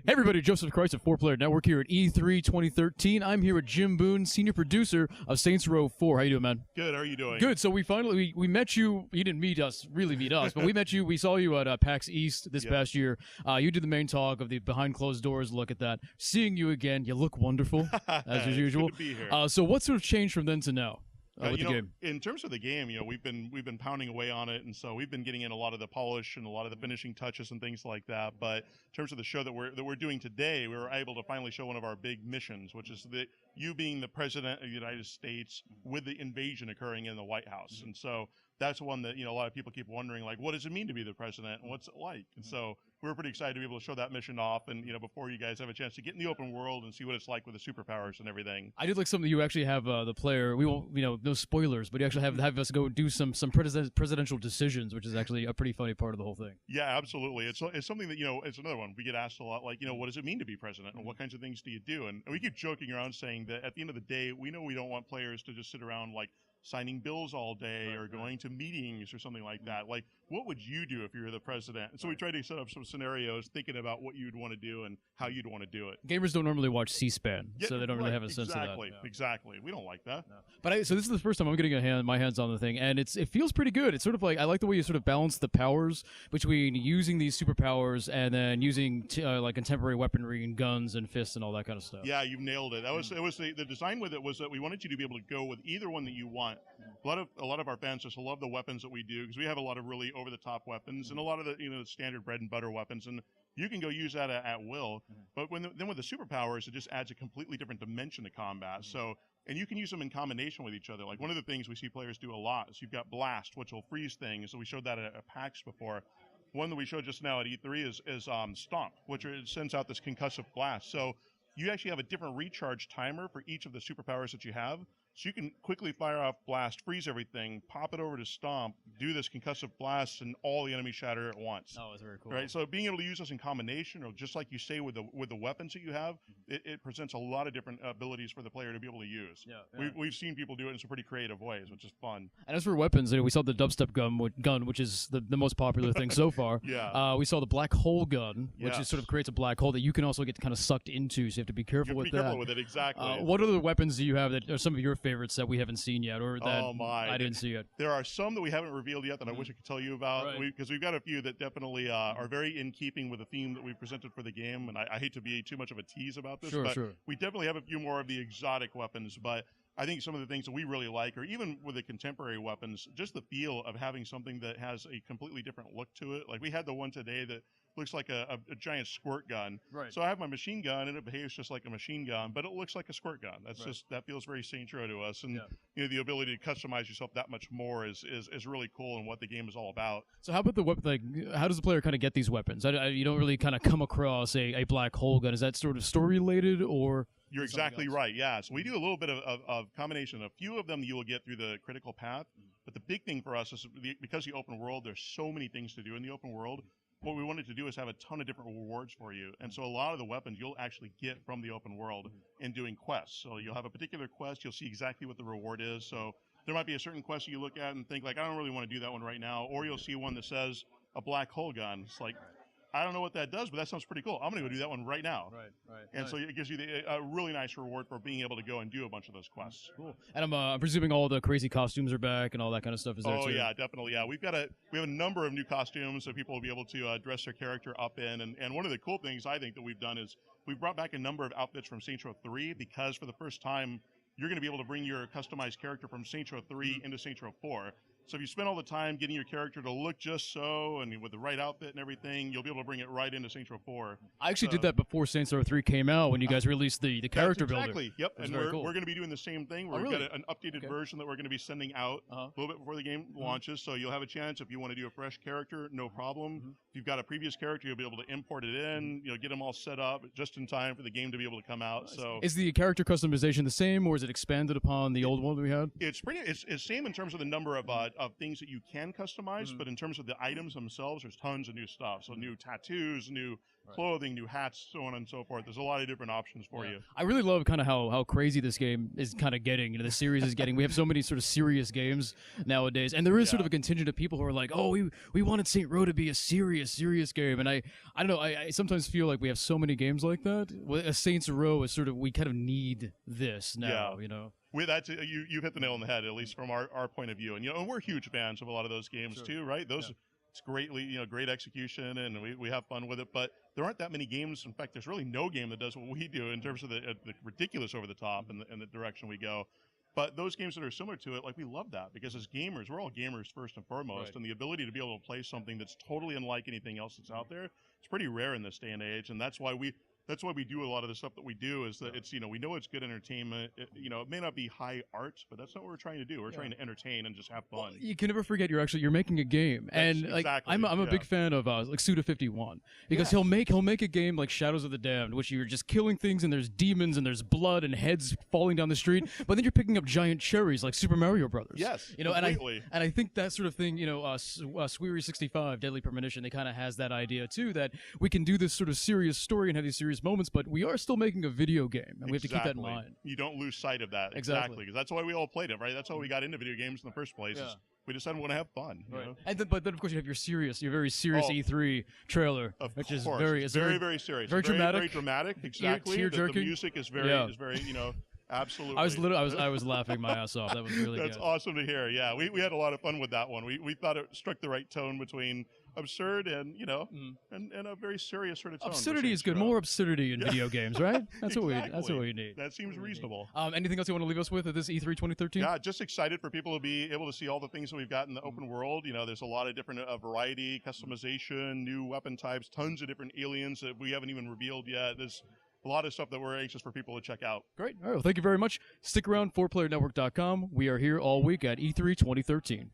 Hey everybody, Joseph Christ of 4Player Network here at E3 2013. I'm here with Jim Boone, senior producer of Saints Row 4. How you doing, man? Good. How are you doing? Good. So we finally we met you. You didn't meet us, but we met you. We saw you at PAX East this past year. You did the main talk of the behind closed doors look at that. Seeing you again, you look wonderful as usual. Good to be here. So what sort of changed from then to now? With the game. In terms of the game, we've been pounding away on it, and so we've been getting in a lot of the polish and a lot of the finishing touches and things like that. But in terms of the show that we're doing today, we were able to finally show one of our big missions, which is you being the president of the United States with the invasion occurring in the White House. And so that's one that a lot of people keep wondering, like, what does it mean to be the president, and what's it like? And so we're pretty excited to be able to show that mission off, and before you guys have a chance to get in the open world and see what it's like with the superpowers and everything. I did like something you actually have the player. We won't, no spoilers, but you actually have us go do some presidential decisions, which is actually a pretty funny part of the whole thing. Yeah, absolutely. It's something that it's another one we get asked a lot, like what does it mean to be president, and what kinds of things do you do? And we keep joking around saying that at the end of the day, we know we don't want players to just sit around like signing bills all day or going to meetings or something like that. Like, what would you do if you were the president? And so we try to set up some scenarios thinking about what you'd want to do and how you'd want to do it. Gamers don't normally watch C-SPAN, so they don't really have a sense of that. Exactly. We don't like that. No. But so this is the first time I'm getting my hands on the thing, and it feels pretty good. It's sort of like, I like the way you sort of balance the powers between using these superpowers and then using like contemporary weaponry and guns and fists and all that kind of stuff. Yeah, you've nailed it. It was the design with it was that we wanted you to be able to go with either one that you want. A lot of our fans just love the weapons that we do, because we have a lot of really over-the-top weapons and a lot of the standard bread and butter weapons, and you can go use that at will. But then with the superpowers, it just adds a completely different dimension to combat. So, and you can use them in combination with each other. Like, one of the things we see players do a lot is you've got Blast, which will freeze things. So we showed that at PAX before. One that we showed just now at E3 is Stomp, which sends out this concussive blast. So you actually have a different recharge timer for each of the superpowers that you have. So you can quickly fire off Blast, freeze everything, pop it over to Stomp, do this concussive blast, and all the enemies shatter at once. Oh, that's very cool. Right. So being able to use this in combination, or just like you say with the weapons that you have, it presents a lot of different abilities for the player to be able to use. Yeah. We've seen people do it in some pretty creative ways, which is fun. And as for weapons, we saw the dubstep gun, which is the most popular thing so far. Yeah. We saw the black hole gun, which is sort of creates a black hole that you can also get kind of sucked into, so you have to be careful with that. Careful with it, exactly. What other weapons do you have that are some of your favorites that we haven't seen yet, or that I didn't see yet? There are some that we haven't revealed yet that I wish I could tell you about, because we've got a few that definitely are very in keeping with the theme that we presented for the game, and I hate to be too much of a tease about this, but we definitely have a few more of the exotic weapons. But I think some of the things that we really like, or even with the contemporary weapons, just the feel of having something that has a completely different look to it. Like, we had the one today that looks like a giant squirt gun. Right. So I have my machine gun, and it behaves just like a machine gun, but it looks like a squirt gun. That's that feels very Saints Row to us, and the ability to customize yourself that much more is really cool, and what the game is all about. So how about the weapon? Like, how does the player kind of get these weapons? You don't really kind of come across a black hole gun. Is that sort of story related, or? You're exactly right, yeah. So we do a little bit of combination. A few of them you will get through the critical path, but the big thing for us is because the open world, there's so many things to do in the open world. What we wanted to do is have a ton of different rewards for you. And so a lot of the weapons you'll actually get from the open world in doing quests. So you'll have a particular quest, you'll see exactly what the reward is. So there might be a certain quest you look at and think, like, I don't really want to do that one right now. Or you'll see one that says a black hole gun. It's like, I don't know what that does, but that sounds pretty cool. I'm going to go do that one right now. Right. And so it gives you a really nice reward for being able to go and do a bunch of those quests. Cool. And I'm presuming all the crazy costumes are back and all that kind of stuff is there too. Oh yeah, definitely. Yeah, we have a number of new costumes that people will be able to dress their character up in. And one of the cool things I think that we've done is we've brought back a number of outfits from Saints Row 3, because for the first time you're going to be able to bring your customized character from Saints Row 3 into Saints Row 4. So if you spend all the time getting your character to look just so, and with the right outfit and everything, you'll be able to bring it right into Saints Row 4. I actually did that before Saints Row 3 came out, when you guys released the character builder. Exactly, yep. And we're going to be doing the same thing. We've got an updated version that we're going to be sending out a little bit before the game launches. So you'll have a chance, if you want to do a fresh character, no problem. If you've got a previous character, you'll be able to import it in, get them all set up just in time for the game to be able to come out. So is the character customization the same, or is it expanded upon the old one that we had? It's same in terms of the number of things that you can customize, but in terms of the items themselves, there's tons of new stuff. So new tattoos, new clothing, new hats, so on and so forth. There's a lot of different options for you. I really love kind of how crazy this game is kind of getting. You know, the series is getting. We have so many sort of serious games nowadays, and there is sort of a contingent of people who are like, "Oh, we wanted Saint Row to be a serious game," and I don't know. I sometimes feel like we have so many games like that. A Saints Row is sort of we kind of need this now. You know. That's you've hit the nail on the head, at least from our point of view, and and we're huge fans of a lot of those games too, right? Those it's great execution, and we have fun with it. But there aren't that many games. In fact, there's really no game that does what we do in terms of the ridiculous over the top and the direction we go. But those games that are similar to it, like, we love that because as gamers, we're all gamers first and foremost, and the ability to be able to play something that's totally unlike anything else that's out there, it's pretty rare in this day and age, and that's why we do a lot of the stuff that we do. Is that it's we know it's good entertainment. It may not be high art, but that's not what we're trying to do. We're trying to entertain and just have fun. Well, you can never forget you're making a game, and like I'm a big fan of like Suda51 because he'll make a game like Shadows of the Damned, which you're just killing things and there's demons and there's blood and heads falling down the street, but then you're picking up giant cherries like Super Mario Brothers. Yes, completely. and I think that sort of thing. Sweary65, Deadly Premonition, they kind of has that idea too, that we can do this sort of serious story and have these serious moments, but we are still making a video game, and we have to keep that in mind. You don't lose sight of that. Exactly. Because that's why we all played it, right? That's how we got into video games in the first place. Yeah. We decided we want to have fun. Right. But then of course you have your very serious E3 trailer, which is very serious, very dramatic. Very dramatic. Exactly. Tear-jerking. The music is very absolutely. I was laughing my ass off. That was really good. That's awesome to hear. Yeah, we had a lot of fun with that one. We thought it struck the right tone between absurd and and a very serious sort of tone. Absurdity is good. More absurdity in video games, right? That's what we need. That seems reasonable. Anything else you want to leave us with at this E3 2013? Yeah, just excited for people to be able to see all the things that we've got in the open world. There's a lot of different variety, customization, new weapon types, tons of different aliens that we haven't even revealed yet. There's a lot of stuff that we're anxious for people to check out. Great. All right. Well, thank you very much. Stick around, 4playernetwork.com. We are here all week at E3 2013.